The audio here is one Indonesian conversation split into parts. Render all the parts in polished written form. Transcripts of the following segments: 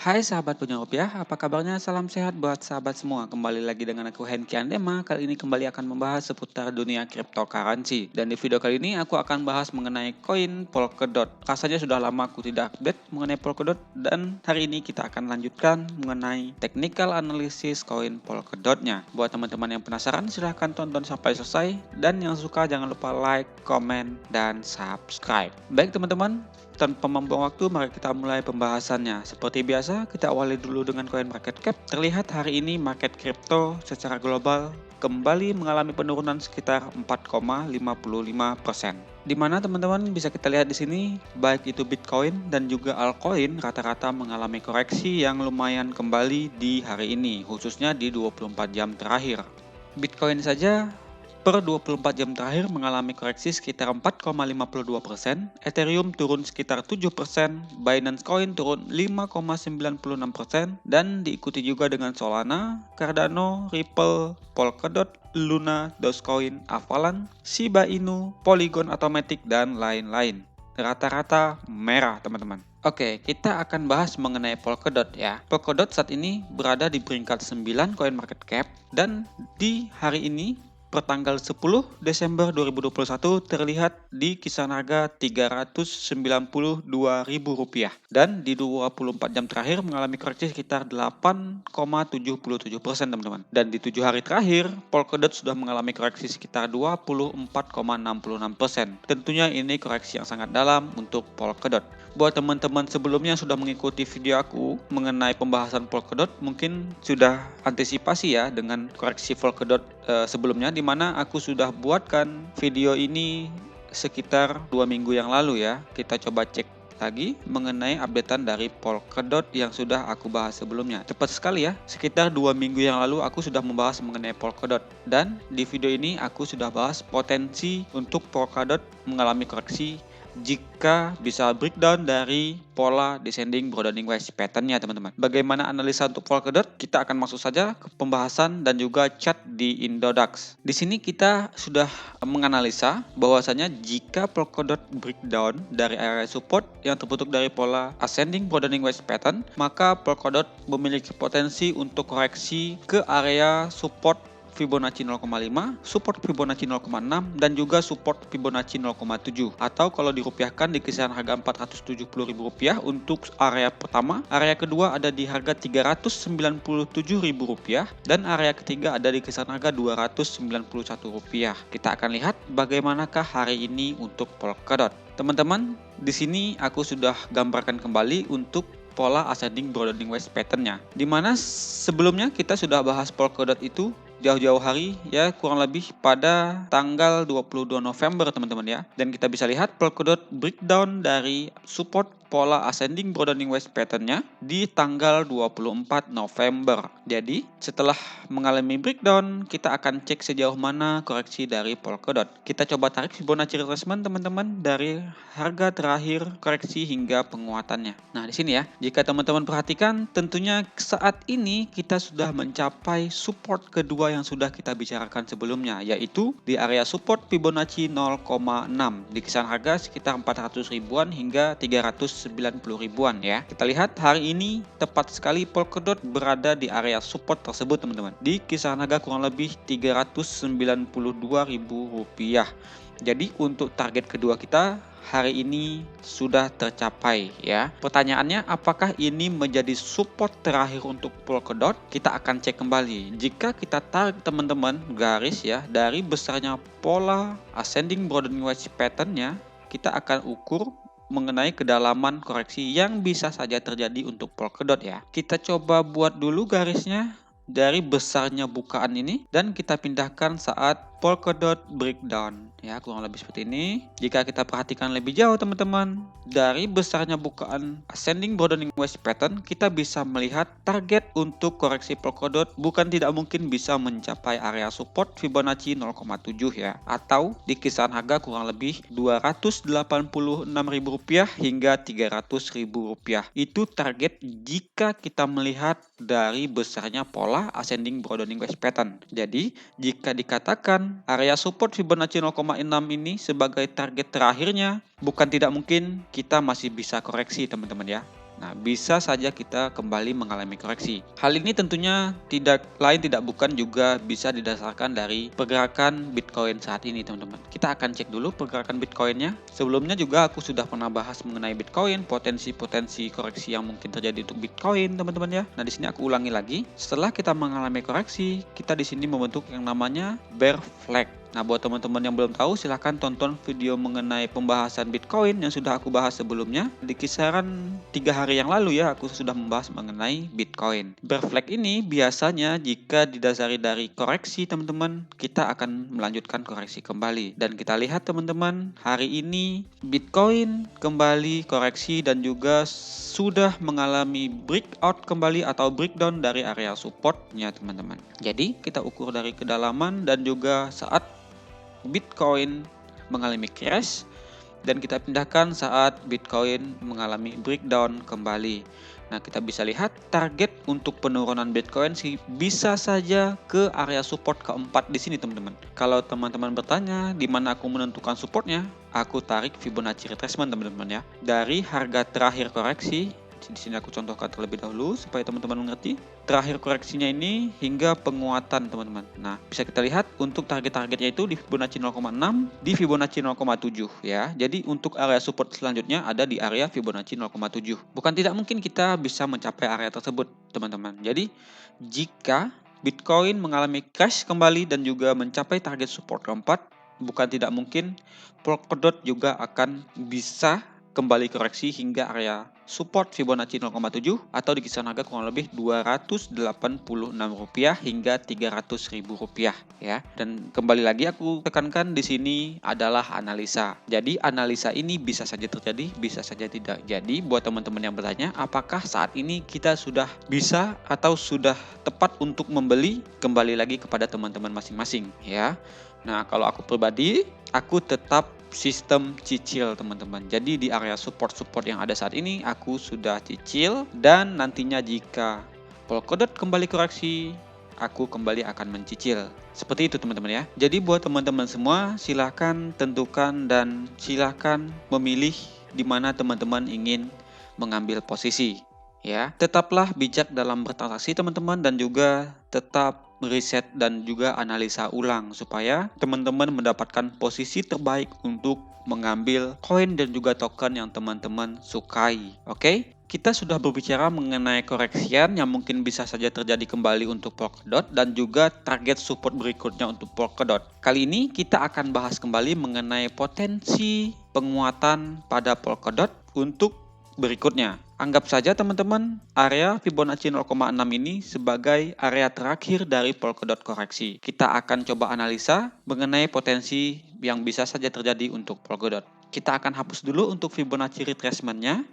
Hai sahabat punya rupiah, apa kabarnya? Salam sehat buat sahabat semua. Kembali lagi dengan aku Henki Andema. Kali ini kembali akan membahas seputar dunia cryptocurrency. Dan di video kali ini aku akan bahas mengenai koin Polkadot. Rasanya sudah lama aku tidak update mengenai Polkadot, dan hari ini kita akan lanjutkan mengenai technical analysis koin Polkadotnya. Buat teman-teman yang penasaran, silahkan tonton sampai selesai. Dan yang suka jangan lupa like, comment, dan subscribe. Baik teman-teman, tanpa membuang waktu, mari kita mulai pembahasannya. Seperti biasa, kita awali dulu dengan koin market cap. Terlihat hari ini market kripto secara global kembali mengalami penurunan sekitar 4,55%. Di mana teman-teman bisa kita lihat di sini, baik itu Bitcoin dan juga altcoin rata-rata mengalami koreksi yang lumayan kembali di hari ini, khususnya di 24 jam terakhir. Bitcoin saja per 24 jam terakhir mengalami koreksi sekitar 4,52%, Ethereum turun sekitar 7%, Binance Coin turun 5,96%, dan diikuti juga dengan Solana, Cardano, Ripple, Polkadot, Luna, Dogecoin, Avalanche, Shiba Inu, Polygon Automatic, dan lain-lain. Rata-rata merah teman-teman. Oke, kita akan bahas mengenai Polkadot ya. Polkadot saat ini berada di peringkat 9 koin market cap, dan di hari ini pertanggal 10 Desember 2021 terlihat di kisaran harga Rp392.000 dan di 24 jam terakhir mengalami koreksi sekitar 8,77% teman-teman. Dan di 7 hari terakhir Polkadot sudah mengalami koreksi sekitar 24,66%. Tentunya ini koreksi yang sangat dalam untuk Polkadot. Buat teman-teman sebelumnya yang sudah mengikuti video aku mengenai pembahasan Polkadot, mungkin sudah antisipasi ya dengan koreksi Polkadot sebelumnya, di mana aku sudah buatkan video ini sekitar 2 minggu yang lalu ya. Kita coba cek lagi mengenai updatean dari Polkadot yang sudah aku bahas sebelumnya. Cepat sekali ya, sekitar 2 minggu yang lalu aku sudah membahas mengenai Polkadot, dan di video ini aku sudah bahas potensi untuk Polkadot mengalami koreksi jika bisa breakdown dari pola descending broadening wedge pattern-nya teman-teman. Bagaimana analisa untuk Polkadot? Kita akan masuk saja ke pembahasan dan juga chart di Indodax. Di sini kita sudah menganalisa bahwasanya jika Polkadot breakdown dari area support yang terbentuk dari pola ascending broadening wedge pattern, maka Polkadot memiliki potensi untuk koreksi ke area support Fibonacci 0,5, support Fibonacci 0,6, dan juga support Fibonacci 0,7. Atau kalau dirupiahkan di kisaran harga Rp470.000 untuk area pertama, area kedua ada di harga Rp397.000, dan area ketiga ada di kisaran harga Rp291. Kita akan lihat bagaimanakah hari ini untuk Polkadot. Teman-teman, di sini aku sudah gambarkan kembali untuk pola ascending broadening wedge pattern-nya. Dimana sebelumnya kita sudah bahas Polkadot itu jauh-jauh hari ya, kurang lebih pada tanggal 22 November teman-teman ya. Dan kita bisa lihat Polkadot breakdown dari support pola ascending broadening wedge pattern-nya di tanggal 24 November. Jadi setelah mengalami breakdown, kita akan cek sejauh mana koreksi dari Polkadot. Kita coba tarik Fibonacci retracement teman-teman dari harga terakhir koreksi hingga penguatannya. Nah di sini ya, jika teman-teman perhatikan, tentunya saat ini kita sudah mencapai support kedua yang sudah kita bicarakan sebelumnya, yaitu di area support Fibonacci 0,6 di kisaran harga sekitar 400 ribuan hingga 390 ribuan ya. Kita lihat hari ini tepat sekali Polkadot berada di area support tersebut teman-teman, di kisaran harga kurang lebih Rp392.000. Jadi untuk target kedua kita hari ini sudah tercapai ya. Pertanyaannya, apakah ini menjadi support terakhir untuk Polkadot? Kita akan cek kembali. Jika kita tarik teman-teman garis ya dari besarnya pola ascending broadening wedge pattern-nya, kita akan ukur mengenai kedalaman koreksi yang bisa saja terjadi untuk Polkadot ya. Kita coba buat dulu garisnya dari besarnya bukaan ini, dan kita pindahkan saat Polkadot breakdown ya, kurang lebih seperti ini. Jika kita perhatikan lebih jauh teman-teman, dari besarnya bukaan ascending broadening wedge pattern, kita bisa melihat target untuk koreksi Polkadot bukan tidak mungkin bisa mencapai area support Fibonacci 0,7 ya, atau di kisaran harga kurang lebih Rp286.000 hingga Rp300.000. Itu target jika kita melihat dari besarnya pola ascending broadening wedge pattern. Jadi jika dikatakan area support Fibonacci 0,6 ini sebagai target terakhirnya, bukan tidak mungkin kita masih bisa koreksi teman-teman ya. Nah, bisa saja kita kembali mengalami koreksi. Hal ini tentunya tidak bukan juga bisa didasarkan dari pergerakan Bitcoin saat ini, teman-teman. Kita akan cek dulu pergerakan Bitcoinnya. Sebelumnya juga aku sudah pernah bahas mengenai Bitcoin, potensi-potensi koreksi yang mungkin terjadi untuk Bitcoin, teman-teman ya. Nah, di sini aku ulangi lagi. Setelah kita mengalami koreksi, kita di sini membentuk yang namanya bear flag. Nah, buat teman-teman yang belum tahu, silahkan tonton video mengenai pembahasan Bitcoin yang sudah aku bahas sebelumnya. Di kisaran 3 hari yang lalu ya, aku sudah membahas mengenai Bitcoin. Bear flag ini biasanya jika didasari dari koreksi, teman-teman, kita akan melanjutkan koreksi kembali. Dan kita lihat teman-teman, hari ini Bitcoin kembali koreksi dan juga sudah mengalami breakout kembali atau breakdown dari area supportnya, teman-teman. Jadi, kita ukur dari kedalaman dan juga saat Bitcoin mengalami crash dan kita pindahkan saat Bitcoin mengalami breakdown kembali. Nah, kita bisa lihat target untuk penurunan Bitcoin sih bisa saja ke area support keempat di sini, teman-teman. Kalau teman-teman bertanya di mana aku menentukan supportnya, aku tarik Fibonacci retracement, teman-teman ya. Dari harga terakhir koreksi, di sini aku contohkan terlebih dahulu supaya teman-teman mengerti. Terakhir koreksinya ini hingga penguatan, teman-teman. Nah, bisa kita lihat untuk target-targetnya itu di Fibonacci 0,6, di Fibonacci 0,7 ya. Jadi untuk area support selanjutnya ada di area Fibonacci 0,7. Bukan tidak mungkin kita bisa mencapai area tersebut, teman-teman. Jadi jika Bitcoin mengalami crash kembali dan juga mencapai target support keempat, bukan tidak mungkin Polkadot juga akan bisa kembali koreksi hingga area support Fibonacci 0,7 atau di kisaran harga kurang lebih Rp286 hingga Rp300.000 ya. Dan kembali lagi aku tekankan di sini adalah analisa. Jadi analisa ini bisa saja terjadi, bisa saja tidak. Jadi buat teman-teman yang bertanya, apakah saat ini kita sudah bisa atau sudah tepat untuk membeli? Kembali lagi kepada teman-teman masing-masing ya. Nah, kalau aku pribadi, aku tetap sistem cicil, teman-teman. Jadi di area support-support yang ada saat ini, aku sudah cicil dan nantinya jika Polkadot kembali koreksi, aku kembali akan mencicil. Seperti itu, teman-teman ya. Jadi buat teman-teman semua, silahkan tentukan dan silahkan memilih di mana teman-teman ingin mengambil posisi. Ya, tetaplah bijak dalam bertransaksi, teman-teman, dan juga tetap riset dan juga analisa ulang supaya teman-teman mendapatkan posisi terbaik untuk mengambil koin dan juga token yang teman-teman sukai. Oke? Kita sudah berbicara mengenai koreksian yang mungkin bisa saja terjadi kembali untuk Polkadot dan juga target support berikutnya untuk Polkadot. Kali ini kita akan bahas kembali mengenai potensi penguatan pada Polkadot untuk berikutnya. Anggap saja teman-teman area Fibonacci 0,6 ini sebagai area terakhir dari Polkadot koreksi. Kita akan coba analisa mengenai potensi yang bisa saja terjadi untuk Polkadot. Kita akan hapus dulu untuk Fibonacci retracement-nya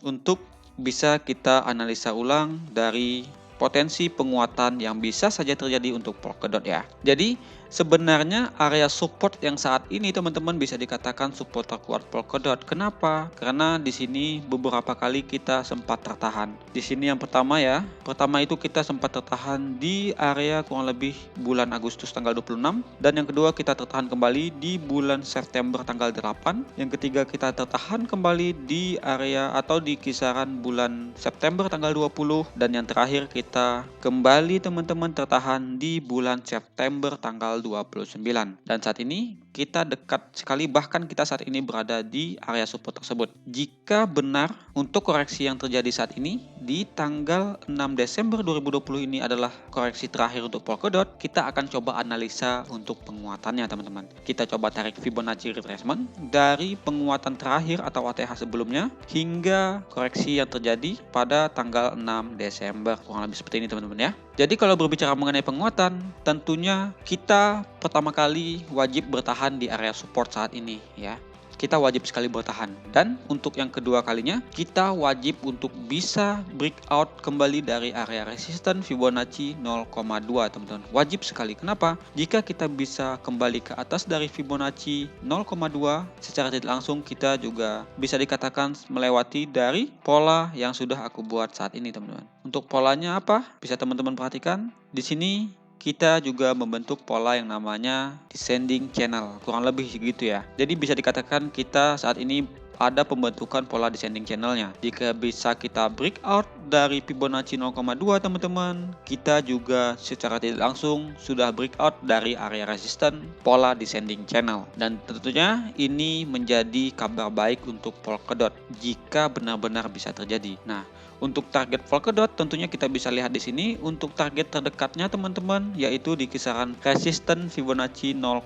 untuk bisa kita analisa ulang dari potensi penguatan yang bisa saja terjadi untuk Polkadot ya. Jadi sebenarnya area support yang saat ini teman-teman bisa dikatakan support terkuat Polkadot. Kenapa? Karena di sini beberapa kali kita sempat tertahan. Di sini yang pertama ya, pertama itu kita sempat tertahan di area kurang lebih bulan Agustus tanggal 26 dan yang kedua kita tertahan kembali di bulan September tanggal 8. Yang ketiga kita tertahan kembali di area atau di kisaran bulan September tanggal 20 dan yang terakhir kita kembali teman-teman tertahan di bulan September tanggal 29. Dan saat ini kita dekat sekali, bahkan kita saat ini berada di area support tersebut. Jika benar untuk koreksi yang terjadi saat ini di tanggal 6 Desember 2020 ini adalah koreksi terakhir untuk Polkadot, kita akan coba analisa untuk penguatannya, teman-teman. Kita coba tarik Fibonacci retracement dari penguatan terakhir atau ATH sebelumnya hingga koreksi yang terjadi pada tanggal 6 Desember. Kurang lebih seperti ini, teman-teman ya. Jadi kalau berbicara mengenai penguatan, tentunya kita pertama kali wajib bertahan di area support saat ini ya. Kita wajib sekali bertahan. Dan untuk yang kedua kalinya, kita wajib untuk bisa breakout kembali dari area resisten Fibonacci 0,2, teman-teman. Wajib sekali. Kenapa? Jika kita bisa kembali ke atas dari Fibonacci 0,2, secara tidak langsung kita juga bisa dikatakan melewati dari pola yang sudah aku buat saat ini, teman-teman. Untuk polanya apa? Bisa teman-teman perhatikan. Di sini kita juga membentuk pola yang namanya descending channel, kurang lebih segitu ya. Jadi bisa dikatakan kita saat ini ada pembentukan pola descending channelnya. Jika bisa kita breakout dari Fibonacci 0,2 teman-teman, kita juga secara tidak langsung sudah breakout dari area resisten pola descending channel. Dan tentunya ini menjadi kabar baik untuk Polkadot jika benar-benar bisa terjadi. Nah, untuk target Polkadot tentunya kita bisa lihat di sini. Untuk target terdekatnya teman-teman yaitu di kisaran resisten Fibonacci 0,5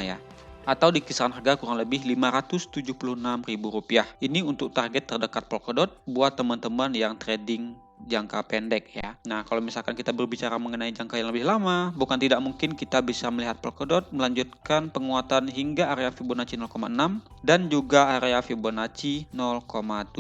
ya, atau di kisaran harga kurang lebih Rp576.000. Ini untuk target terdekat Polkadot buat teman-teman yang trading jangka pendek ya. Nah, kalau misalkan kita berbicara mengenai jangka yang lebih lama, bukan tidak mungkin kita bisa melihat Polkadot melanjutkan penguatan hingga area Fibonacci 0,6 dan juga area Fibonacci 0,7,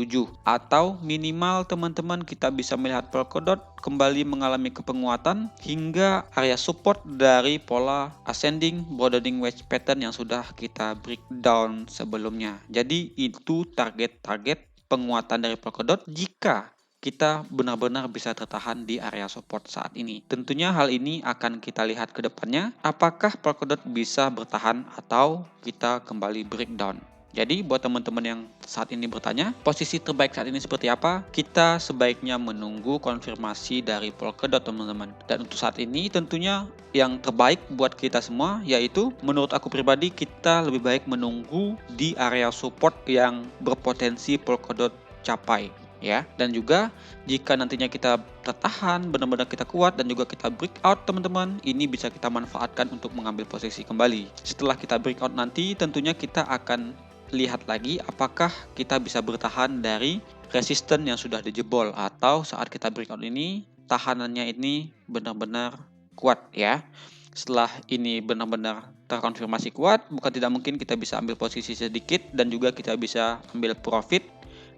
atau minimal teman-teman kita bisa melihat Polkadot kembali mengalami kepenguatan hingga area support dari pola ascending broadening wedge pattern yang sudah kita breakdown sebelumnya. Jadi itu target-target penguatan dari Polkadot jika kita benar-benar bisa tertahan di area support saat ini. Tentunya hal ini akan kita lihat ke depannya, apakah Polkadot bisa bertahan atau kita kembali breakdown. Jadi buat teman-teman yang saat ini bertanya, posisi terbaik saat ini seperti apa? Kita sebaiknya menunggu konfirmasi dari Polkadot teman-teman. Dan untuk saat ini tentunya yang terbaik buat kita semua yaitu menurut aku pribadi kita lebih baik menunggu di area support yang berpotensi Polkadot capai ya. Dan juga jika nantinya kita tertahan, benar-benar kita kuat dan juga kita breakout teman-teman, ini bisa kita manfaatkan untuk mengambil posisi kembali. Setelah kita breakout nanti tentunya kita akan lihat lagi apakah kita bisa bertahan dari resisten yang sudah dijebol atau saat kita breakout ini tahanannya ini benar-benar kuat ya. Setelah ini benar-benar terkonfirmasi kuat, bukan tidak mungkin kita bisa ambil posisi sedikit dan juga kita bisa ambil profit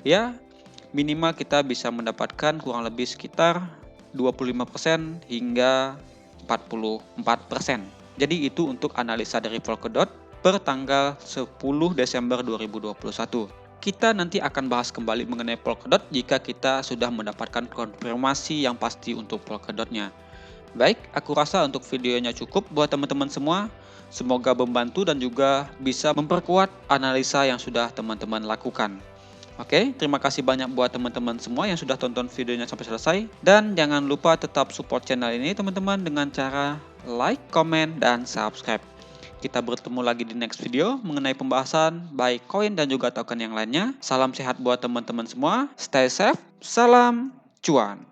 ya. Minimal kita bisa mendapatkan kurang lebih sekitar 25% hingga 44%. Jadi itu untuk analisa dari Polkadot per tanggal 10 Desember 2021. Kita nanti akan bahas kembali mengenai Polkadot jika kita sudah mendapatkan konfirmasi yang pasti untuk Polkadotnya. Baik, aku rasa untuk videonya cukup buat teman-teman semua. Semoga membantu dan juga bisa memperkuat analisa yang sudah teman-teman lakukan. Oke, terima kasih banyak buat teman-teman semua yang sudah tonton videonya sampai selesai. Dan jangan lupa tetap support channel ini teman-teman dengan cara like, comment, dan subscribe. Kita bertemu lagi di next video mengenai pembahasan baik koin dan juga token yang lainnya. Salam sehat buat teman-teman semua. Stay safe. Salam cuan.